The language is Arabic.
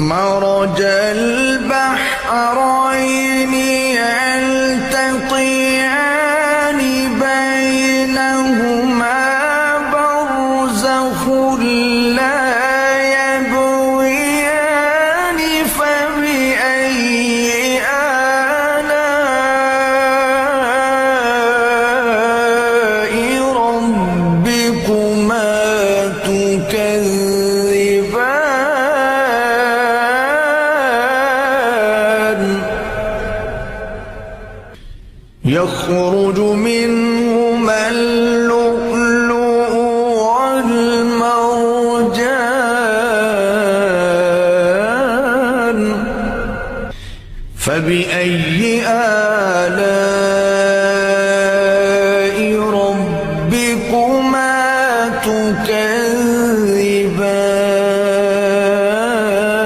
مرج البحرين يلتقيان بينهما برزخ لا يبغيان فبأي آلاء ربكما تكذبان يخرج منهما اللؤلؤ والمرجان فبأي